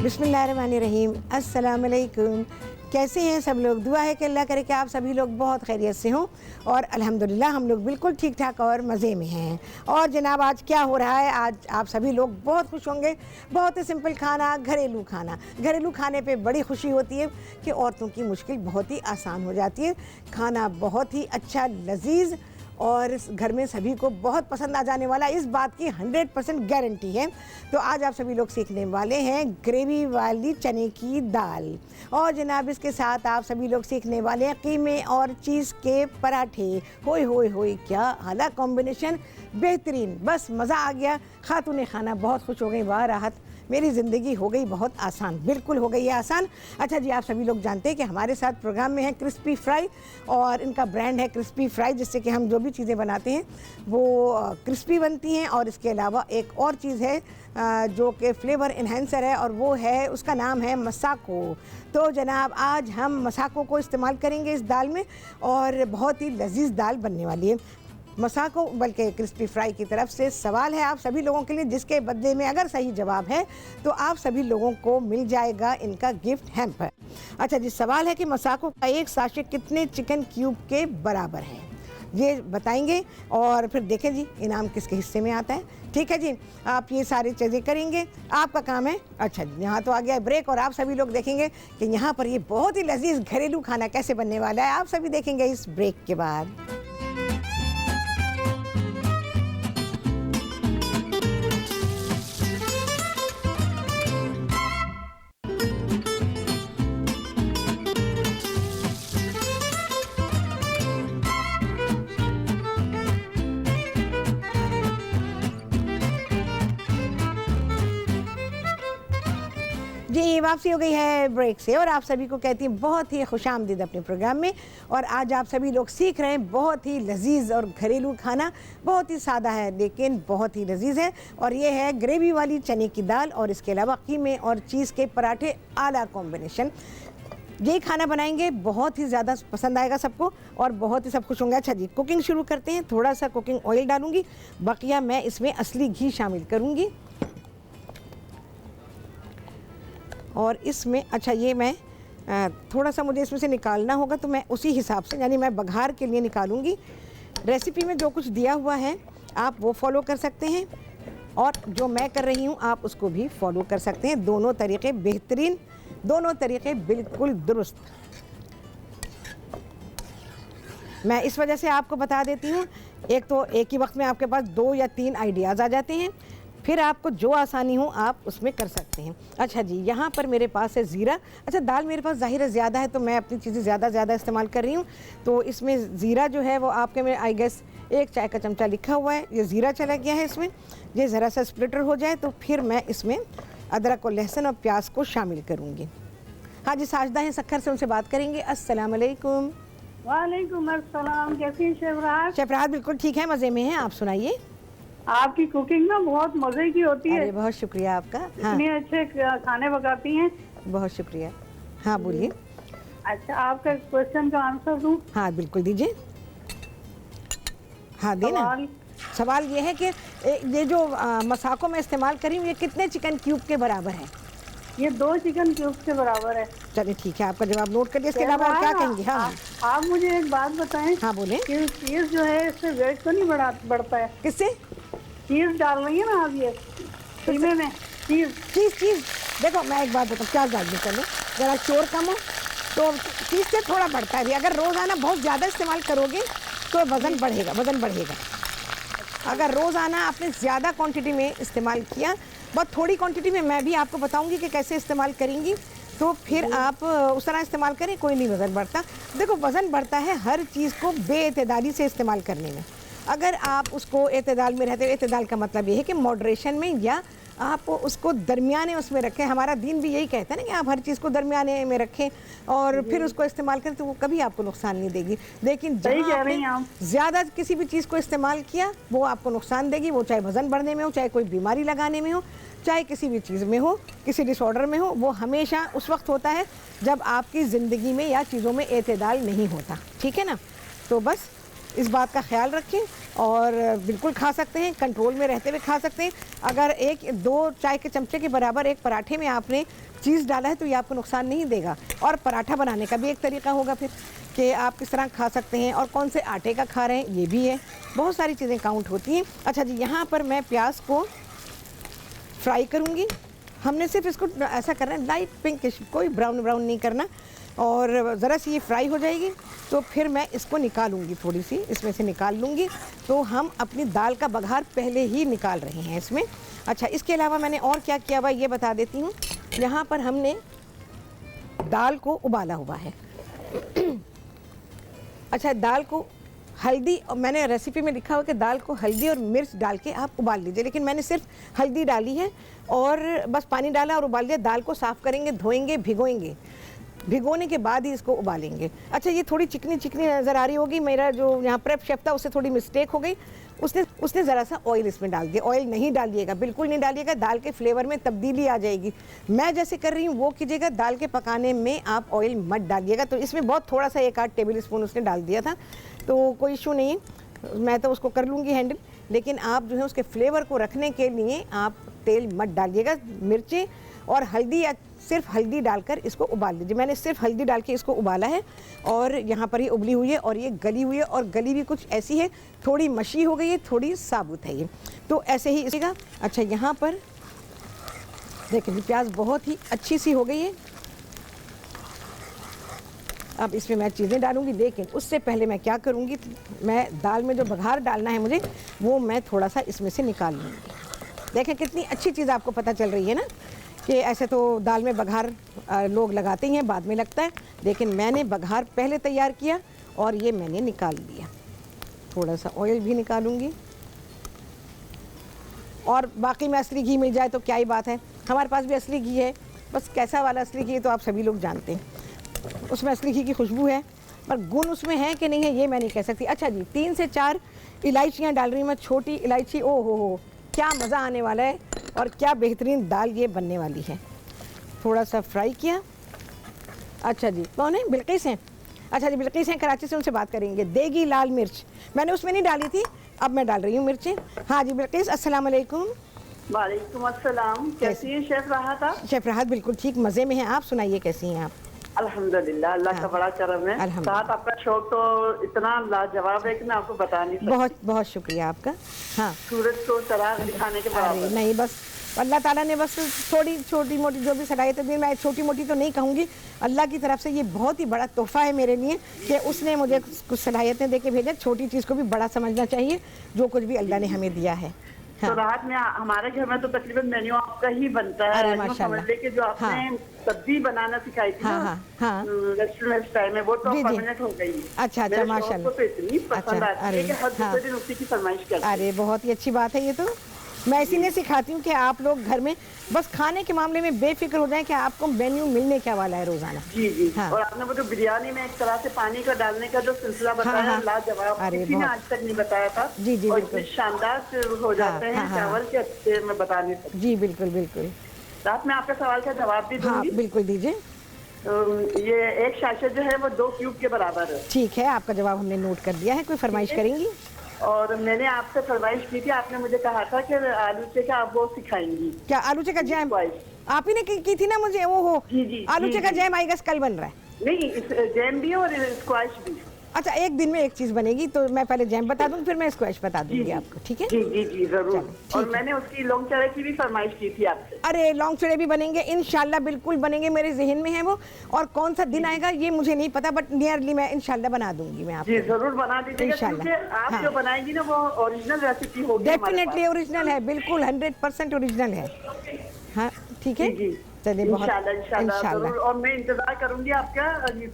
बिस्मिल्लाहिर्रहमानिर्रहीम। अस्सलाम वालेकुम। कैसे हैं सब लोग? दुआ है कि अल्लाह करे कि आप सभी लोग बहुत खैरियत से हों और अल्हम्दुलिल्लाह हम लोग बिल्कुल ठीक ठाक और मज़े में हैं। और जनाब आज क्या हो रहा है? आज आप सभी लोग बहुत खुश होंगे। बहुत ही सिंपल खाना, घरेलू खाना। घरेलू खाने पे बड़ी खुशी होती है कि औरतों की मुश्किल बहुत ही आसान हो जाती है। खाना बहुत ही अच्छा, लजीज़ और घर में सभी को बहुत पसंद आ जाने वाला, इस बात की 100% गारंटी है। तो आज आप सभी लोग सीखने वाले हैं ग्रेवी वाली चने की दाल और जनाब इसके साथ आप सभी लोग सीखने वाले हैं कीमे और चीज़ के पराठे। होय होय होय, क्या आला कॉम्बिनेशन, बेहतरीन, बस मज़ा आ गया। खातून खाना बहुत खुश हो गई, वाह राहत, मेरी ज़िंदगी हो गई बहुत आसान, बिल्कुल हो गई है आसान। अच्छा जी, आप सभी लोग जानते हैं कि हमारे साथ प्रोग्राम में है क्रिस्पी फ्राई और इनका ब्रांड है क्रिस्पी फ्राई, जिससे कि हम जो भी चीज़ें बनाते हैं वो क्रिस्पी बनती हैं। और इसके अलावा एक और चीज़ है जो कि फ्लेवर इन्हेंसर है और वो है, उसका नाम है मसाको। तो जनाब आज हम मसाको को इस्तेमाल करेंगे इस दाल में और बहुत ही लजीज दाल बनने वाली है। मसाको बल्कि क्रिस्पी फ्राई की तरफ से सवाल है आप सभी लोगों के लिए, जिसके बदले में अगर सही जवाब है तो आप सभी लोगों को मिल जाएगा इनका गिफ्ट हैम्पर। अच्छा जी, सवाल है कि मसाको का एक साशे कितने चिकन क्यूब के बराबर है, ये बताएंगे और फिर देखें जी इनाम किसके हिस्से में आता है। ठीक है जी, आप ये सारी चीज़ें करेंगे, आपका काम है। अच्छा जी, यहाँ तो आ गया ब्रेक और आप सभी लोग देखेंगे कि यहाँ पर ये बहुत ही लजीज घरेलू खाना कैसे बनने वाला है, आप सभी देखेंगे इस ब्रेक के बाद। जी, वापसी हो गई है ब्रेक से और आप सभी को कहती हैं बहुत ही खुशामदीद अपने प्रोग्राम में। और आज आप सभी लोग सीख रहे हैं बहुत ही लजीज और घरेलू खाना, बहुत ही सादा है लेकिन बहुत ही लजीज है और ये है ग्रेवी वाली चने की दाल और इसके अलावा कीमे और चीज़ के पराठे, आला कॉम्बिनेशन। ये खाना बनाएंगे, बहुत ही ज़्यादा पसंद आएगा सबको और बहुत ही सब खुश होंगे। अच्छा जी, कुकिंग शुरू करते हैं। थोड़ा सा कुकिंग ऑयल डालूंगी, बकिया मैं इसमें असली घी शामिल करूँगी और इसमें अच्छा ये मैं थोड़ा सा मुझे इसमें से निकालना होगा तो मैं उसी हिसाब से, यानी मैं बघार के लिए निकालूंगी। रेसिपी में जो कुछ दिया हुआ है आप वो फॉलो कर सकते हैं और जो मैं कर रही हूँ आप उसको भी फॉलो कर सकते हैं। दोनों तरीक़े बेहतरीन, दोनों तरीक़े बिल्कुल दुरुस्त। मैं इस वजह से आपको बता देती हूँ, एक तो एक ही वक्त में आपके पास 2 या 3 आइडियाज़ आ जाते हैं, फिर आपको जो आसानी हो आप उसमें कर सकते हैं। अच्छा जी, यहाँ पर मेरे पास है ज़ीरा। अच्छा, दाल मेरे पास ज़ाहिर है ज़्यादा है तो मैं अपनी चीज़ें ज़्यादा इस्तेमाल कर रही हूँ। तो इसमें ज़ीरा जो है वो आपके में आई गेस 1 चाय का चमचा लिखा हुआ है, ये ज़ीरा चला गया है इसमें। ये ज़रा सा स्प्लिटर हो जाए तो फिर मैं इसमें अदरक और लहसुन और प्याज को शामिल करूँगी। हाँ जी, साजदा हैं सक्खर से, उनसे बात करेंगे। अस्सलाम वालेकुम। वालेकुम अस्सलाम। कैसी हैं शेफराज? शेफराज बिल्कुल ठीक है, मज़े में हैं, आप सुनाइए। आपकी कुकिंग ना बहुत मजे की होती है। अरे बहुत शुक्रिया आपका। हाँ, इतने अच्छे खाने पकाती हैं। बहुत शुक्रिया। हाँ बोलिए। अच्छा, आपका क्वेश्चन का आंसर दूं? हाँ बिल्कुल दीजिए। हाँ देना। सवाल ये है कि ये जो मसाको मैं इस्तेमाल करी हूँ ये कितने चिकन क्यूब के बराबर है? ये 2 चिकन क्यूब के बराबर है। चलिए ठीक है, आपका जवाब नोट कर लिया। इसके अलावा और क्या कहेंगे? हाँ आप मुझे एक बात बताएं। हाँ बोले। चीज जो है इससे वेट तो नहीं बढ़ता है? किससे? चीज डाल रही है ना आप ये कीमे में? चीज़ देखो मैं एक बात बताऊँ, प्याज डाल दी, चलो ज़रा शोर कम हो तो चीज़ से थोड़ा बढ़ता है। अगर रोज़ाना बहुत ज़्यादा इस्तेमाल करोगे तो वज़न बढ़ेगा। अगर रोज़ाना आपने ज़्यादा क्वांटिटी में इस्तेमाल किया, बहुत थोड़ी क्वांटिटी में मैं भी आपको बताऊंगी कि कैसे इस्तेमाल करेंगी, तो फिर आप उस तरह इस्तेमाल करें, कोई नहीं वज़न बढ़ता। देखो वज़न बढ़ता है हर चीज़ को बेएतदाली से इस्तेमाल करने में। अगर आप उसको एतदाल में रहते हो, एतदाल का मतलब ये है कि मॉडरेशन में, या आप उसको दरमियाने उसमें रखें। हमारा दीन भी यही कहता है ना कि आप हर चीज़ को दरमियाने में रखें और फिर उसको इस्तेमाल करें तो वो कभी आपको नुकसान नहीं देगी। लेकिन जहाँ आपने ज़्यादा किसी भी चीज़ को इस्तेमाल किया वो आपको नुकसान देगी, वो चाहे वज़न बढ़ने में हो, चाहे कोई बीमारी लगाने में हो, चाहे किसी भी चीज़ में हो, किसी डिसऑर्डर में हो। वो हमेशा उस वक्त होता है जब आपकी ज़िंदगी में या चीज़ों में एतदाल नहीं होता। ठीक है ना? तो बस इस बात का ख्याल रखें और बिल्कुल खा सकते हैं, कंट्रोल में रहते हुए खा सकते हैं। अगर 1-2 चाय के चमचे के बराबर एक पराठे में आपने चीज़ डाला है तो ये आपको नुकसान नहीं देगा। और पराठा बनाने का भी एक तरीका होगा फिर कि आप किस तरह खा सकते हैं और कौन से आटे का खा रहे हैं, ये भी है। बहुत सारी चीज़ें काउंट होती हैं। अच्छा जी, यहाँ पर मैं प्याज को फ्राई करूँगी। हमने सिर्फ इसको ऐसा करना है लाइट पिंकिश, कोई ब्राउन नहीं करना। और ज़रा सी ये फ्राई हो जाएगी तो फिर मैं इसको निकालूंगी, थोड़ी सी इसमें से निकाल लूँगी। तो हम अपनी दाल का बघार पहले ही निकाल रहे हैं इसमें। अच्छा, इसके अलावा मैंने और क्या किया हुआ ये बता देती हूँ। यहाँ पर हमने दाल को उबाला हुआ है। अच्छा, दाल को हल्दी, और मैंने रेसिपी में लिखा हुआ कि दाल को हल्दी और मिर्च डाल के आप उबाल लीजिए, लेकिन मैंने सिर्फ हल्दी डाली है और बस पानी डाला और उबाल दिया। दाल को साफ़ करेंगे, धोएंगे, भिगोएंगे, भिगोने के बाद ही इसको उबालेंगे। अच्छा, ये थोड़ी चिकनी चिकनी नज़र आ रही होगी। मेरा जो यहाँ प्रेप शेफ था उससे थोड़ी मिस्टेक हो गई, उसने ज़रा सा ऑयल इसमें डाल दिया। ऑयल नहीं डालिएगा, बिल्कुल नहीं डालिएगा, दाल के फ्लेवर में तब्दीली आ जाएगी। मैं जैसे कर रही हूँ वो कीजिएगा, दाल के पकाने में आप ऑयल मत डालिएगा। तो इसमें बहुत थोड़ा सा 1-8 टेबल स्पून उसने डाल दिया था, तो कोई इशू नहीं, मैं तो उसको कर लूँगी हैंडल। लेकिन आप जो है उसके फ्लेवर को रखने के लिए आप तेल मत डालिएगा। मिर्चें और हल्दी या सिर्फ हल्दी डालकर इसको उबाल लीजिए। मैंने सिर्फ हल्दी डाल के इसको उबाला है और यहाँ पर ये उबली हुई है और ये गली हुई है, और गली भी कुछ ऐसी है, थोड़ी मशी हो गई है, थोड़ी साबुत है ये, तो ऐसे ही इसका। अच्छा, यहाँ पर देखिए प्याज बहुत ही अच्छी सी हो गई है। अब इसमें मैं चीज़ें डालूंगी, लेकिन उससे पहले मैं क्या करूँगी, मैं दाल में जो बघार डालना है मुझे वो मैं थोड़ा सा इसमें से निकाल लूँगी। देखें कितनी अच्छी चीज़ आपको पता चल रही है ना, कि ऐसे तो दाल में बघार लोग लगाते ही हैं, बाद में लगता है, लेकिन मैंने बघार पहले तैयार किया और ये मैंने निकाल लिया। थोड़ा सा ऑयल भी निकालूंगी, और बाकी में असली घी मिल जाए तो क्या ही बात है। हमारे पास भी असली घी है, बस कैसा वाला असली घी है तो आप सभी लोग जानते हैं, उसमें असली घी की खुशबू है, पर गुण उसमें है कि नहीं है ये मैं नहीं कह सकती। अच्छा जी, 3 से 4 इलायचियाँ डाल रही हूँ मैं, छोटी इलायची। ओ हो, क्या मज़ा आने वाला है और क्या बेहतरीन दाल ये बनने वाली है। थोड़ा सा फ्राई किया। अच्छा जी, कौन है? बिल्किस हैं। अच्छा जी, बिल्किस हैं कराची से, उनसे बात करेंगे। देगी लाल मिर्च मैंने उसमें नहीं डाली थी, अब मैं डाल रही हूँ मिर्चें। हाँ जी बिल्किस, अस्सलाम वालेकुम। वालेकुम अस्सलाम। कैसी है शेफ राहत आप? शेफ राहत बिल्कुल ठीक, मज़े में हैं। आप सुनाइए कैसी हैं आप? अल्हम्दुलिल्लाह, अल्लाह का बड़ा करम है। साथ आपका शौक तो इतना लाजवाब है कि मैं आपको बता नहीं सकती। बहुत बहुत शुक्रिया आपका। हाँ, सूरज को चराग दिखाने के बराबर नहीं, बस अल्लाह ताला ने बस थोड़ी छोटी मोटी जो भी सलाहियतें दी, मैं छोटी मोटी तो नहीं कहूँगी, अल्लाह की तरफ से ये बहुत ही बड़ा तोहफा है मेरे लिए कि उसने मुझे कुछ सलाहियतें दे के भेजा। छोटी चीज़ को भी बड़ा समझना चाहिए, जो कुछ भी अल्लाह ने हमें दिया है। हाँ। तो रात में हमारे घर में तो तकरीबन मेन्यू आपका ही बनता है। अरे माशाल्लाह। समझ ले कि जो आपने सब्जी बनाना सिखाई थी ना रेस्टोरेंट स्टाइल में, वो तो परमानेंट हो गई है। अच्छा, माशाल्लाह। तो इतनी पसंद आती है कि हर दूसरे दिन उसी की फरमाइश करते हैं। अरे बहुत ही अच्छी बात है ये तो। मैं इसीलिए सिखाती हूँ कि आप लोग घर में बस खाने के मामले में बेफिक्र हो जाएं कि आपको मेन्यू मिलने क्या वाला है रोजाना। जी जी। हाँ। और आपने वो जो बिरयानी में एक तरह से पानी का डालने का जो सिलसिला बताया, लाजवाब, किसी ने आज तक नहीं बताया था। जी जी, बिल्कुल शानदार से हो जाते हैं चावल के, अच्छे मैं बता नहीं सकती। जी बिल्कुल बिल्कुल। रात में आपके सवाल का जवाब भी दूंगी। बिल्कुल दीजिए। ये एक शाशे जो है वो 2 क्यूब के बराबर है। ठीक है, आपका जवाब हमने नोट कर दिया है। कोई फरमाइश करेंगी? और मैंने आपसे फरमाइश की थी, आपने मुझे कहा था कि आलू चेका आप वो सिखाएंगी। क्या आलू चेका जैम? आप ही ने की थी ना मुझे वो हो। जी, आलू चेका जैम आई गेस कल बन रहा है। नहीं, जैम भी और स्क्वैश भी। अच्छा, एक दिन में एक चीज बनेगी, तो मैं पहले जैम बता दूंगी, फिर मैं स्क्वैश बता दूंगी आपको। ठीक है? जी जी जी जरूर। और मैंने उसकी लौंग चढ़े की भी फरमाइश की थी आपसे। अरे लौंग चढ़े भी बनेंगे इंशाल्लाह, बिल्कुल बनेंगे, मेरे जहन में है वो। और कौन सा दिन आएगा ये मुझे नहीं पता, बट नियरली मैं इंशाल्लाह बना दूंगी मैं आपको। जी जरूर बना दीजिएगा, इंशाल्लाह। आप जो बनाएंगी ना वो ओरिजिनल रेसिपी होगी। डेफिनेटली ओरिजिनल है, बिल्कुल 100% ओरिजिनल है। हाँ ठीक है, चलिए बहुत इंशाल्लाह। और मैं इंतजार करूंगी आपका,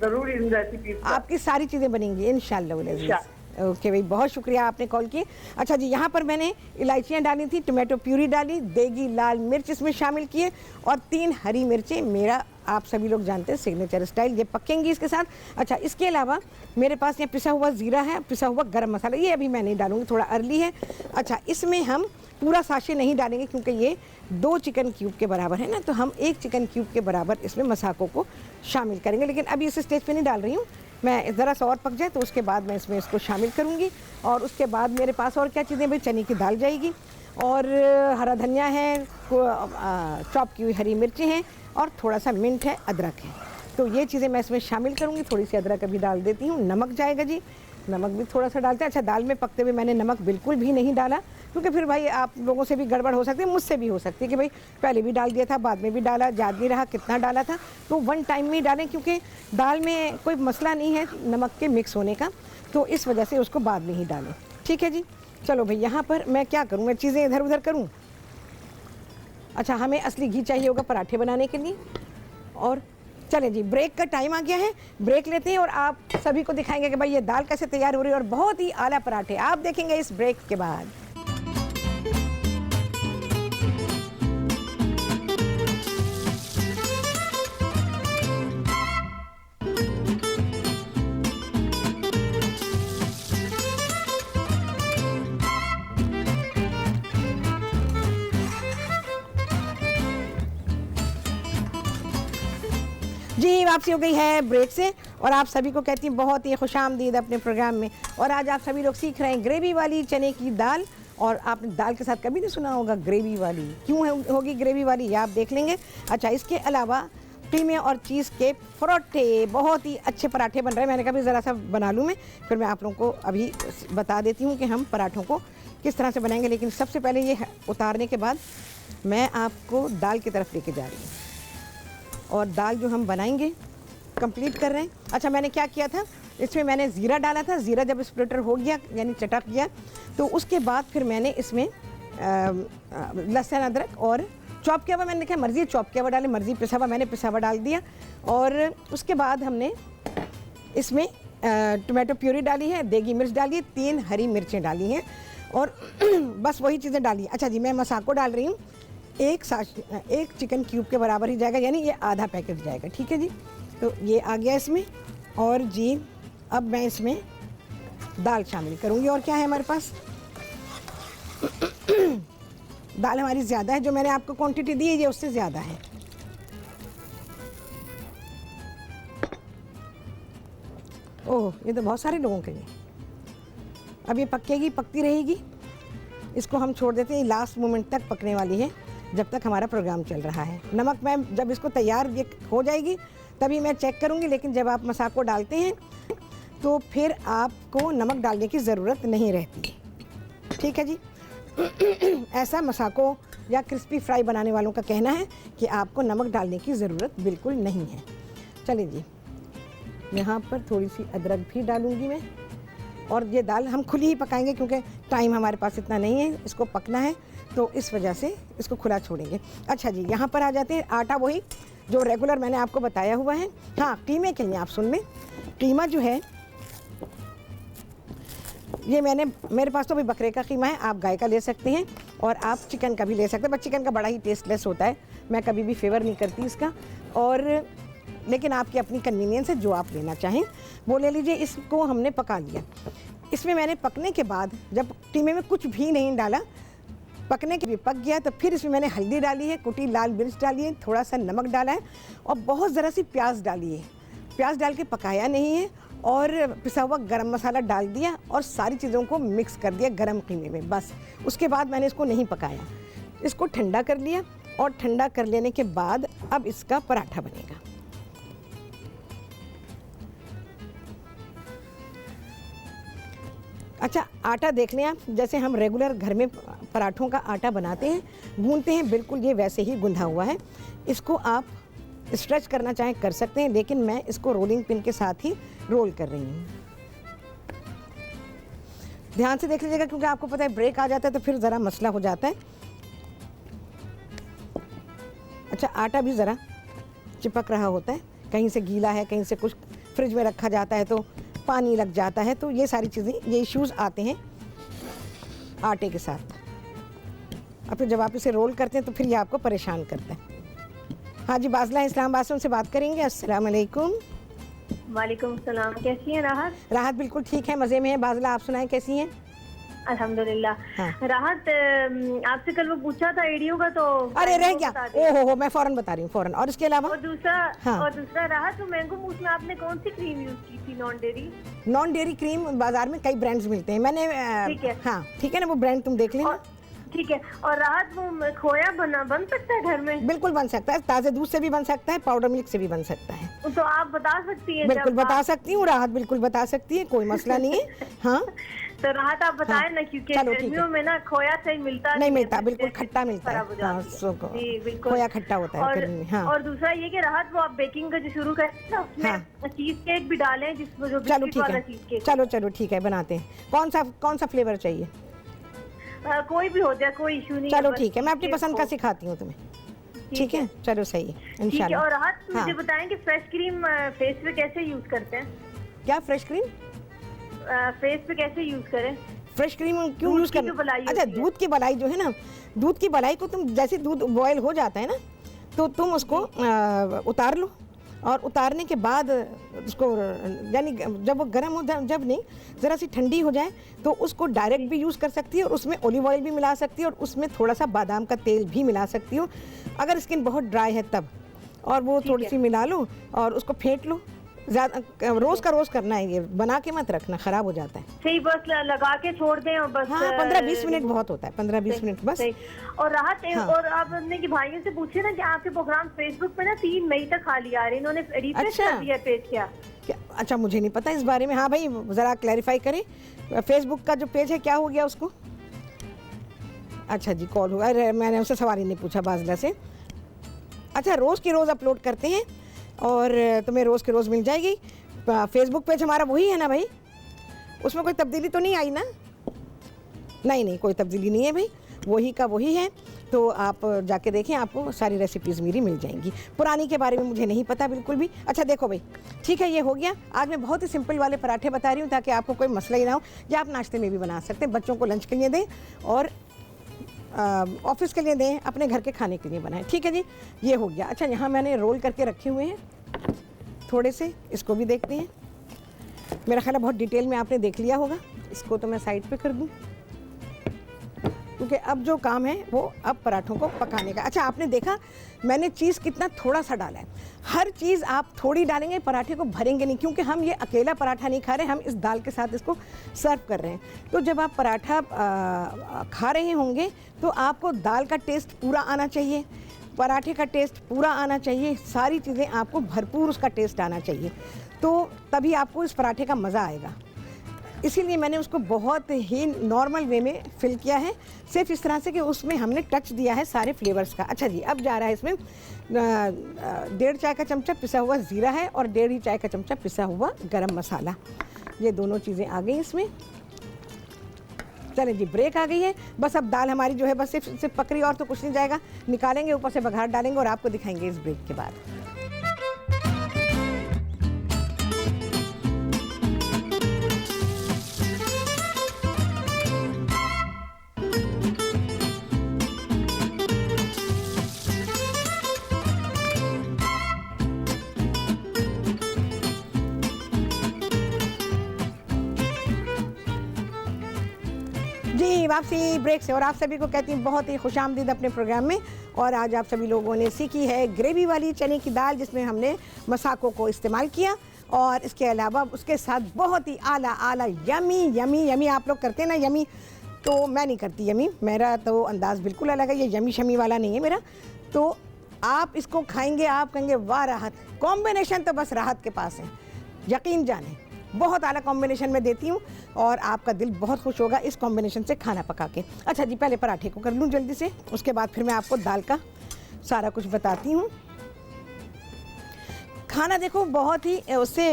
जरूर इन रेसिपी आपकी सारी चीजें बनेंगी इंशाल्लाह। ओके भाई, बहुत शुक्रिया आपने कॉल किया। अच्छा जी, यहाँ पर मैंने इलायचियाँ डाली थी, टोमेटो प्यूरी डाली, देगी लाल मिर्च इसमें शामिल किए, और 3 हरी मिर्चें, मेरा आप सभी लोग जानते हैं सिग्नेचर स्टाइल, ये पकेंगी इसके साथ। अच्छा, इसके अलावा मेरे पास ये पिसा हुआ ज़ीरा है, पिसा हुआ गरम मसाला, ये अभी मैं नहीं डालूंगी, थोड़ा अर्ली है। अच्छा, इसमें हम पूरा साशे नहीं डालेंगे क्योंकि ये 2 चिकन क्यूब के बराबर है ना, तो हम 1 चिकन क्यूब के बराबर इसमें मसालों को शामिल करेंगे, लेकिन अभी इस स्टेज पे नहीं डाल रही हूँ। मैं ज़रा सा और पक जाए तो उसके बाद मैं इसमें इसको शामिल करूँगी। और उसके बाद मेरे पास और क्या चीज़ें भाई, चने की दाल जाएगी और हरा धनिया है, चॉप की हुई हरी मिर्ची हैं और थोड़ा सा मिंट है, अदरक है। तो ये चीज़ें मैं इसमें शामिल करूँगी। थोड़ी सी अदरक अभी डाल देती हूँ। नमक जाएगा जी, नमक भी थोड़ा सा डालते हैं। अच्छा, दाल में पकते हुए मैंने नमक बिल्कुल भी नहीं डाला, क्योंकि फिर भाई आप लोगों से भी गड़बड़ हो सकती है, मुझसे भी हो सकती है कि भाई पहले भी डाल दिया था, बाद में भी डाला, याद नहीं रहा कितना डाला था। तो वन टाइम में ही डालें, क्योंकि दाल में कोई मसला नहीं है नमक के मिक्स होने का, तो इस वजह से उसको बाद में ही डालें। ठीक है जी। चलो भाई, यहाँ पर मैं क्या करूँ, मैं चीज़ें इधर उधर करूँ। अच्छा, हमें असली घी चाहिए होगा पराठे बनाने के लिए। और चलें जी, ब्रेक का टाइम आ गया है, ब्रेक लेते हैं और आप सभी को दिखाएंगे कि भाई ये दाल कैसे तैयार हो रही है और बहुत ही आला पराठे आप देखेंगे इस ब्रेक के बाद। जी, वापसी हो गई है ब्रेक से और आप सभी को कहती हूँ बहुत ही खुशामदीद अपने प्रोग्राम में। और आज आप सभी लोग सीख रहे हैं ग्रेवी वाली चने की दाल। और आपने दाल के साथ कभी नहीं सुना होगा ग्रेवी वाली, क्यों होगी ग्रेवी वाली, ये आप देख लेंगे। अच्छा, इसके अलावा क्रीमे और चीज़ के पराठे, बहुत ही अच्छे पराठे बन रहे हैं। मैंने कहा ज़रा सा बना लूँ मैं, फिर मैं आप लोगों को अभी बता देती हूँ कि हम पराठों को किस तरह से बनाएंगे। लेकिन सबसे पहले ये उतारने के बाद मैं आपको दाल की तरफ लेके जा रही हूँ और दाल जो हम बनाएंगे कंप्लीट कर रहे हैं। अच्छा, मैंने क्या किया था, इसमें मैंने ज़ीरा डाला था। ज़ीरा जब स्प्लिटर हो गया यानी चटक गया, तो उसके बाद फिर मैंने इसमें लहसुन अदरक और चॉप किया हुआ, मैंने देखा मर्ज़ी चॉप किया हुआ डाले, मर्ज़ी पिसा हुआ, मैंने पिसा हुआ डाल दिया। और उसके बाद हमने इसमें टोमेटो प्यूरी डाली है, देगी मिर्च डाली है, 3 हरी मिर्चें डाली हैं और बस वही चीज़ें डाली। अच्छा जी, मैं मसाको डाल रही हूँ, एक चिकन क्यूब के बराबर ही जाएगा, यानी ये आधा पैकेट जाएगा। ठीक है जी, तो ये आ गया इसमें। और जी अब मैं इसमें दाल शामिल करूँगी। और क्या है हमारे पास, दाल हमारी ज़्यादा है, जो मैंने आपको क्वांटिटी दी है ये उससे ज़्यादा है। ओह, ये तो बहुत सारे लोगों के लिए। अब ये पकेगी, पकती रहेगी, इसको हम छोड़ देते हैं, लास्ट मोमेंट तक पकने वाली है जब तक हमारा प्रोग्राम चल रहा है। नमक मैं जब इसको तैयार ये हो जाएगी तभी मैं चेक करूँगी, लेकिन जब आप मसाको डालते हैं तो फिर आपको नमक डालने की ज़रूरत नहीं रहती। ठीक है जी। ऐसा मसाको या क्रिस्पी फ्राई बनाने वालों का कहना है कि आपको नमक डालने की ज़रूरत बिल्कुल नहीं है। चलिए जी, यहाँ पर थोड़ी सी अदरक भी डालूँगी मैं। और ये दाल हम खुली ही पकाएंगे क्योंकि टाइम हमारे पास इतना नहीं है, इसको पकना है, तो इस वजह से इसको खुला छोड़ेंगे। अच्छा जी, यहाँ पर आ जाते हैं। आटा वही जो रेगुलर मैंने आपको बताया हुआ है। हाँ, कीमे के लिए आप सुन लें। कीमा जो है ये मेरे पास तो भी बकरे का कीमा है, आप गाय का ले सकते हैं और आप चिकन का भी ले सकते हैं, बट चिकन का बड़ा ही टेस्टलेस होता है, मैं कभी भी फेवर नहीं करती इसका। और लेकिन आपकी अपनी कन्वीनियंस है, जो आप लेना चाहें वो ले लीजिए। इसको हमने पका लिया। इसमें मैंने पकने के बाद जब कीमे में कुछ भी नहीं डाला, पकने के भी पक गया, तो फिर इसमें मैंने हल्दी डाली है, कुटी लाल मिर्च डाली है, थोड़ा सा नमक डाला है और बहुत ज़रा सी प्याज डाली है। प्याज डाल के पकाया नहीं है और पिसा हुआ गरम मसाला डाल दिया और सारी चीज़ों को मिक्स कर दिया गरम कीमे में, बस। उसके बाद मैंने इसको नहीं पकाया, इसको ठंडा कर लिया और ठंडा कर लेने के बाद अब इसका पराठा बनेगा। अच्छा, आटा देख लें आप, जैसे हम रेगुलर घर में पराठों का आटा बनाते हैं, गूंथते हैं, बिल्कुल ये वैसे ही गूंधा हुआ है। इसको आप स्ट्रेच करना चाहें कर सकते हैं, लेकिन मैं इसको रोलिंग पिन के साथ ही रोल कर रही हूँ। ध्यान से देख लीजिएगा, क्योंकि आपको पता है ब्रेक आ जाता है तो फिर ज़रा मसला हो जाता है। अच्छा, आटा भी ज़रा चिपक रहा होता है, कहीं से गीला है, कहीं से कुछ फ्रिज में रखा जाता है तो पानी लग जाता है, तो ये सारी चीज़ें, ये इश्यूज़ आते हैं आटे के साथ। अब फिर जब आप इसे रोल करते हैं तो फिर ये आपको परेशान करता है। हाँ जी, बाज़ला इस्लामाबाद से उनसे बात करेंगे। अस्सलाम वालेकुम। वालेकुम सलाम। कैसी हैं राहत? राहत बिल्कुल ठीक है, मज़े में है। बाज़ला आप सुनाएं कैसी हैं? अल्हम्दुलिल्लाह। हाँ। राहत, आपसे कल वो पूछा था एडियो का, तो अरे रह वो गया, बता दिया। ओहो हो, मैं फौरन बता रही हूँ फौरन। और इसके अलावा और दूसरा हाँ। और दूसरा राहत, वो मैंगो मूस में आपने कौन सी क्रीम यूज की थी, non dairy? Non dairy cream बाजार में कई ब्रांड्स मिलते हैं, मैंने ठीक है। हाँ ठीक है ना, वो ब्रांड तुम देख लेना। और ठीक है। और राहत, वो खोया बन सकता है घर में? बिल्कुल बन सकता है, ताज़े दूध से भी बन सकता है, पाउडर मिल्क से भी बन सकता है। तो आप बता सकती हैं? बिल्कुल बता सकती हूँ राहत, बिल्कुल बता सकती है, कोई मसला नहीं है। हाँ तो राहत आप बताएं ना, क्योंकि गर्मियों में ना खोया सही मिलता नहीं मिलता, बिल्कुल खट्टा मिलता है। हाँ, जी बिल्कुल, खोया खट्टा होता है गर्मी में। हाँ। और दूसरा ये कि राहत, वो आप बेकिंग का जो शुरू करते हैं ना, उसमें चीज केक भी डालें, जिसमें जो चलो ठीक है, चीज केक। चलो ठीक है, बनाते हैं। कौन सा फ्लेवर चाहिए? कोई भी हो जाए, कोई इशू नहीं। चलो ठीक है, मैं अपनी पसंद का सिखाती हूँ तुम्हें। ठीक है, चलो सही है इंशाल्लाह। और राहत मुझे बताएं कि फ्रेश क्रीम फेस पे कैसे यूज करते हैं? क्या फ्रेश क्रीम फेस पे कैसे यूज करें? फ्रेश क्रीम क्यों यूज करना? अच्छा, दूध की बलाई जो है ना, दूध की बलाई को तुम जैसे दूध बॉयल हो जाता है ना, तो तुम उसको उतार लो, और उतारने के बाद उसको यानी जब वो गर्म हो, जब नहीं ज़रा सी ठंडी हो जाए, तो उसको डायरेक्ट भी यूज़ कर सकती है, और उसमें ऑलिव ऑयल भी मिला सकती है, और उसमें थोड़ा सा बादाम का तेल भी मिला सकती हो अगर स्किन बहुत ड्राई है तब। और वो थोड़ी सी मिला लो और उसको फेंट लो। ज़्यादा रोज़ करना है, ये बना के मत रखना, ख़राब हो जाता है। सही, बस लगा के छोड़ दें और बस। हाँ, 15-20 मिनट बहुत होता है, 15-20 मिनट बस। और राहत, और आपने कि भाइयों से पूछे ना कि आपके प्रोग्राम फेसबुक पे ना 3 मई तक खाली आ रहे हैं, इन्होंने रिफ्रेश कर दिया पेज क्या? अच्छा, मुझे नहीं पता इस बारे में। हाँ भाई, ज़रा क्लैरिफाई करें, फेसबुक का जो पेज है क्या हो गया उसको? अच्छा जी, कॉल हुआ, अरे मैंने उससे सवाल ही नहीं पूछा बाजला से। अच्छा, रोज़ की रोज़ अपलोड करते हैं और तुम्हें रोज़ के रोज़ मिल जाएगी। फेसबुक पेज हमारा वही है ना भाई, उसमें कोई तब्दीली तो नहीं आई ना? नहीं, कोई तब्दीली नहीं है भाई, वही का वही है। तो आप जाके देखें, आपको सारी रेसिपीज़ मेरी मिल जाएंगी। पुरानी के बारे में मुझे नहीं पता बिल्कुल भी। अच्छा देखो भाई, ठीक है, ये हो गया। आज मैं बहुत ही सिंपल वाले पराठे बता रही हूँ ताकि आपको कोई मसला ही ना हो, या आप नाश्ते में भी बना सकते हैं, बच्चों को लंच के लिए दें और ऑफिस के लिए दें, अपने घर के खाने के लिए बनाएं। ठीक है जी, ये हो गया। अच्छा, यहाँ मैंने रोल करके रखे हुए हैं थोड़े से, इसको भी देखते हैं। मेरा ख्याल है बहुत डिटेल में आपने देख लिया होगा। इसको तो मैं साइड पे कर दूँ, क्योंकि अब जो काम है वो अब पराठों को पकाने का। अच्छा, आपने देखा मैंने चीज़ कितना थोड़ा सा डाला है। हर चीज़ आप थोड़ी डालेंगे, पराठे को भरेंगे नहीं, क्योंकि हम ये अकेला पराठा नहीं खा रहे, हम इस दाल के साथ इसको सर्व कर रहे हैं। तो जब आप पराठा खा रहे होंगे तो आपको दाल का टेस्ट पूरा आना चाहिए, पराठे का टेस्ट पूरा आना चाहिए, सारी चीज़ें आपको भरपूर उसका टेस्ट आना चाहिए, तो तभी आपको इस पराठे का मज़ा आएगा। इसीलिए मैंने उसको बहुत ही नॉर्मल वे में फिल किया है, सिर्फ इस तरह से कि उसमें हमने टच दिया है सारे फ्लेवर्स का। अच्छा जी, अब जा रहा है इसमें 1.5 चाय का चमचा पिसा हुआ ज़ीरा है और 1.5 चाय का चमचा पिसा हुआ गरम मसाला। ये दोनों चीज़ें आ गई इसमें। चलें जी, ब्रेक आ गई है। बस अब दाल हमारी जो है बस सिर्फ पक रही, और तो कुछ नहीं जाएगा। निकालेंगे, ऊपर से बघार डालेंगे और आपको दिखाएंगे इस ब्रेक के बाद। जी, वापसी ब्रेक से, और आप सभी को कहती हूँ बहुत ही खुशामदीद अपने प्रोग्राम में। और आज आप सभी लोगों ने सीखी है ग्रेवी वाली चने की दाल, जिसमें हमने मसाकों को इस्तेमाल किया, और इसके अलावा उसके साथ बहुत ही आला यमी आप लोग करते हैं ना यमी, तो मैं नहीं करती यमी, मेरा तो अंदाज़ बिल्कुल अलग है, ये यमी शमी वाला नहीं है मेरा। तो आप इसको खाएंगे, आप कहेंगे वाह राहत, कॉम्बिनेशन तो बस राहत के पास है, यकीन जाने बहुत आला कॉम्बिनेशन में देती हूँ, और आपका दिल बहुत खुश होगा इस कॉम्बिनेशन से खाना पका के। अच्छा जी, पहले पराठे को कर लूँ जल्दी से, उसके बाद फिर मैं आपको दाल का सारा कुछ बताती हूँ। खाना देखो बहुत ही उससे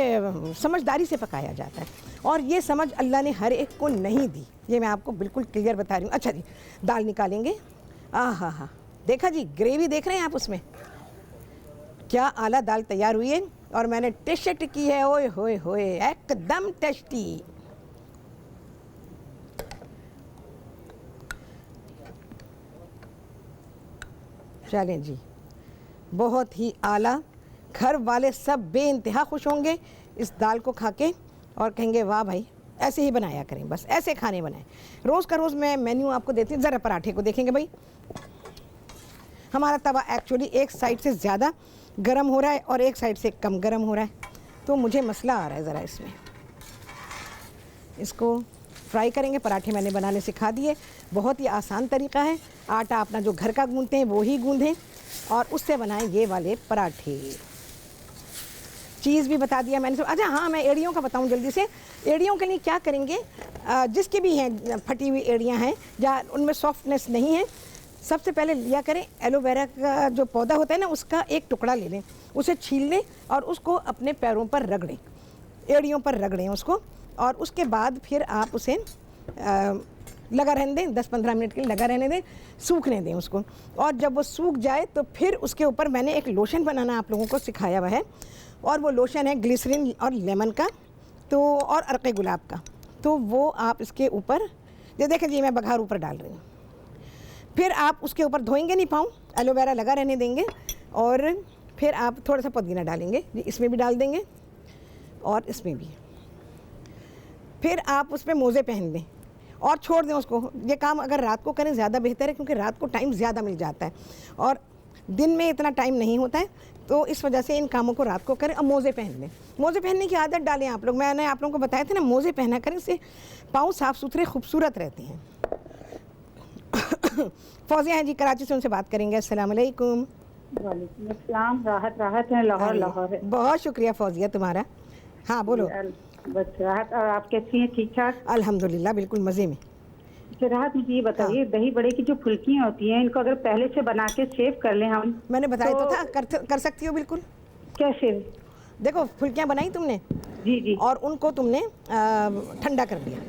समझदारी से पकाया जाता है, और ये समझ अल्लाह ने हर एक को नहीं दी, ये मैं आपको बिल्कुल क्लियर बता रही हूँ। अच्छा जी, दाल निकालेंगे। हाँ, देखा जी, ग्रेवी देख रहे हैं आप उसमें, क्या आला दाल तैयार हुई है, और मैंने टेस्ट की है, ओए होए होए, एकदम टेस्टी। चलें जी, बहुत ही आला, घर वाले सब बेइंतहा खुश होंगे इस दाल को खा के, और कहेंगे वाह भाई ऐसे ही बनाया करें, बस ऐसे खाने बनाएं। रोज़ का रोज़ मैं मेन्यू आपको देती हूँ। ज़रा पराठे को देखेंगे भाई, हमारा तवा एक्चुअली एक साइड से ज़्यादा गर्म हो रहा है और एक साइड से कम गर्म हो रहा है, तो मुझे मसला आ रहा है ज़रा इसमें। इसको फ्राई करेंगे। पराठे मैंने बनाने सिखा दिए, बहुत ही आसान तरीका है। आटा अपना जो घर का गूंथते हैं वो ही गूंदें और उससे बनाएं ये वाले पराठे। चीज़ भी बता दिया मैंने। अच्छा हाँ, मैं एड़ियों का बताऊं जल्दी से। एड़ियों के लिए क्या करेंगे, जिसकी भी हैं फटी हुई एड़ियां हैं या उनमें सॉफ्टनेस नहीं है, सबसे पहले लिया करें एलोवेरा का जो पौधा होता है ना, उसका एक टुकड़ा ले लें, उसे छील लें और उसको अपने पैरों पर रगड़ें, एड़ियों पर रगड़ें उसको। और उसके बाद फिर आप उसे लगा रहने दें, 10-15 मिनट के लिए लगा रहने दें, सूखने दें उसको। और जब वो सूख जाए तो फिर उसके ऊपर मैंने एक लोशन बनाना आप लोगों को सिखाया हुआ है, और वो लोशन है ग्लिसरीन और लेमन का, तो और अर्क़े गुलाब का। तो वो आप इसके ऊपर, ये देखें जी मैं बघार ऊपर डाल रही हूँ। फिर आप उसके ऊपर धोएंगे नहीं पाँव, एलोवेरा लगा रहने देंगे, और फिर आप थोड़ा सा पुदीना डालेंगे, इसमें भी डाल देंगे और इसमें भी। फिर आप उस पर मोज़े पहन दें और छोड़ दें उसको। ये काम अगर रात को करें ज़्यादा बेहतर है, क्योंकि रात को टाइम ज़्यादा मिल जाता है और दिन में इतना टाइम नहीं होता है, तो इस वजह से इन कामों को रात को करें। और मोज़े पहन लें, मोज़े पहनने की आदत डालें आप लोग। मैंने आप लोगों को बताया था ना, मोज़े पहना करें, इससे पाँव साफ़ सुथरे खूबसूरत रहते हैं। फौजिया हैं जी, कराची से, उनसे बात करेंगे। अस्सलाम वालेकुम। वालेकुम अस्सलाम। राहत है, लाहौर है। बहुत शुक्रिया फौजिया तुम्हारा। हाँ बोलो। बस राहत। और आप कैसी हैं? ठीक ठाक अल्हम्दुलिल्लाह, बिल्कुल मज़े में। अच्छा राहत, मुझे ये बताइए, दही बड़े की जो फुल्कियाँ होती हैं, इनको अगर पहले से बना के सेव कर लें हम? मैंने बताया तो था, कर सकती हो बिल्कुल। कैसे? देखो, फुल्कियाँ बनाई तुमने जी जी, और उनको तुमने ठंडा कर दिया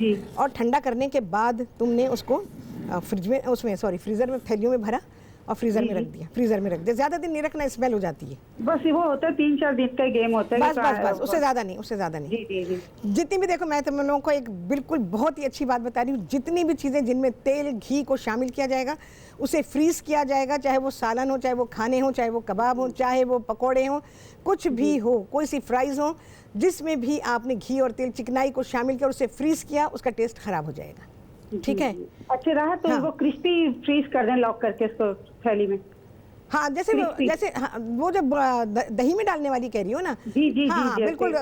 जी, और ठंडा करने के बाद तुमने उसको फ्रीज़र में थैलियों में भरा और फ्रीज़र में रख दिया। फ्रीज़र में रख दिया, ज़्यादा दिन नहीं रखना, स्मेल हो जाती है। बस वो होता है 3-4 दिन का गेम होता है। बस उससे ज़्यादा नहीं, उससे ज़्यादा नहीं। जी जी जी। जितनी भी, देखो मैं तुम लोगों को एक बिल्कुल बहुत ही अच्छी बात बता रही हूँ, जितनी भी चीज़ें जिनमें तेल घी को शामिल किया जाएगा उसे फ्रीज़ किया जाएगा, चाहे वो सालन हो, चाहे वो खाने हो, चाहे वो कबाब हो, चाहे वो पकौड़े हों, कुछ भी हो, कोई सी फ्राइज़ हो, जिसमें भी आपने घी और तेल चिकनाई को शामिल किया और उसे फ्रीज़ किया, उसका टेस्ट ख़राब हो जाएगा। ठीक है। अच्छा राहत, तो हाँ। वो क्रिस्पी फ्रीज कर दें लॉक करके इसको थैली में? हाँ, जैसे हाँ, वो जब दही में डालने वाली कह रही हो ना। जी जी हाँ, जी, बिल्कुल।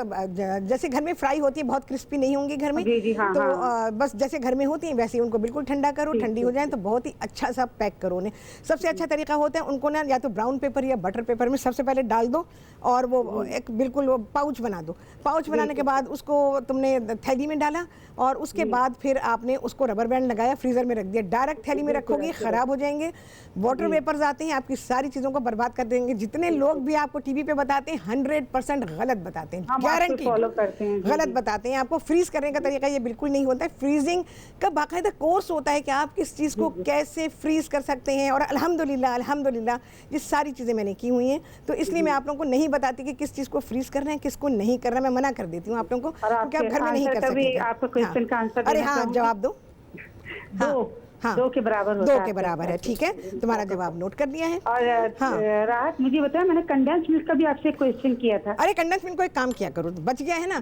जैसे घर में फ्राई होती है, बहुत क्रिस्पी नहीं होंगी घर में। जी जी, हाँ, तो हाँ। बस जैसे घर में होती हैं वैसे ही उनको बिल्कुल ठंडा करो, ठंडी हो जाए तो बहुत ही अच्छा सा पैक करो उन्हें। सबसे अच्छा तरीका होता है उनको ना, या तो ब्राउन पेपर या बटर पेपर में सबसे पहले डाल दो और वो एक बिल्कुल वो पाउच बना दो। पाउच बनाने के बाद उसको तुमने थैली में डाला और उसके बाद फिर आपने उसको रबर बैंड लगाया, फ्रीज़र में रख दिया। डायरेक्ट थैली में रखोगी ख़राब हो जाएंगे, वाटर वेपर्स आते हैं, आपकी सारी चीज़ों को बर्बाद कर देंगे। जितने लोग भी आपको टीवी पे बताते हैं 100% गलत बताते हैं, गारंटी फॉलो करते हैं। गलत बताते हैं। आपको फ्रीज करने का तरीका ये बिल्कुल नहीं होता है। फ्रीजिंग का बाकायदा कोर्स होता है कि आप किस चीज़ को कैसे फ्रीज कर सकते हैं, और अल्हम्दुलिल्लाह ये सारी चीज़ें मैंने की हुई हैं, तो इसलिए मैं आप लोगों को नहीं बताती कि किस चीज़ को फ्रीज करना है, किसको नहीं करना। मैं मना कर देती हूँ आप लोगों को, क्योंकि आप घर में नहीं कर सकते। अरे हाँ, जवाब दो। हाँ, 2 के बराबर होता है। 2 के बराबर है, ठीक है, तुम्हारा जवाब नोट कर दिया है। और हाँ। राहत, मुझे बताया, मैंने कंडेंस मिल्क का भी आपसे क्वेश्चन किया था। अरे कंडेंस मिल्क को एक काम किया करो, बच गया है ना,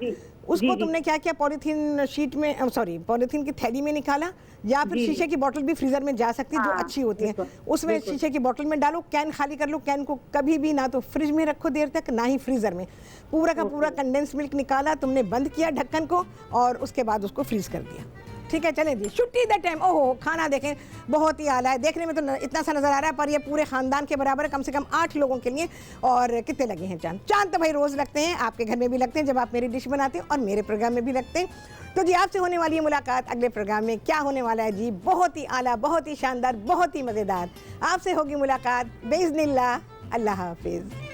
उसको तुमने क्या किया, पॉलीथीन शीट में, सॉरी पॉलीथीन की थैली में निकाला, या फिर शीशे की बोतल भी फ्रीजर में जा सकती है, जो अच्छी होती है, उसमें शीशे की बोतल में डालो, कैन खाली कर लो। कैन को कभी भी ना तो फ्रिज में रखो देर तक, ना ही फ्रीजर में। पूरा का पूरा कंडेंस मिल्क निकाला तुमने, बंद किया ढक्कन को और उसके बाद उसको फ्रीज कर दिया। ठीक है, चलें जी, छुट्टी द टाइम। ओहो, खाना देखें, बहुत ही आला है, देखने में तो इतना सा नज़र आ रहा है, पर ये पूरे ख़ानदान के बराबर है, कम से कम 8 लोगों के लिए। और कितने लगे हैं चांद? चांद तो भाई रोज़ लगते हैं, आपके घर में भी लगते हैं जब आप मेरी डिश बनाते हैं, और मेरे प्रोग्राम में भी लगते हैं। तो जी, आपसे होने वाली है मुलाकात अगले प्रोग्राम में। क्या होने वाला है जी? बहुत ही आला, बहुत ही शानदार, बहुत ही मज़ेदार आपसे होगी मुलाकात बेइज़्निल्लाह। अल्लाह हाफिज़।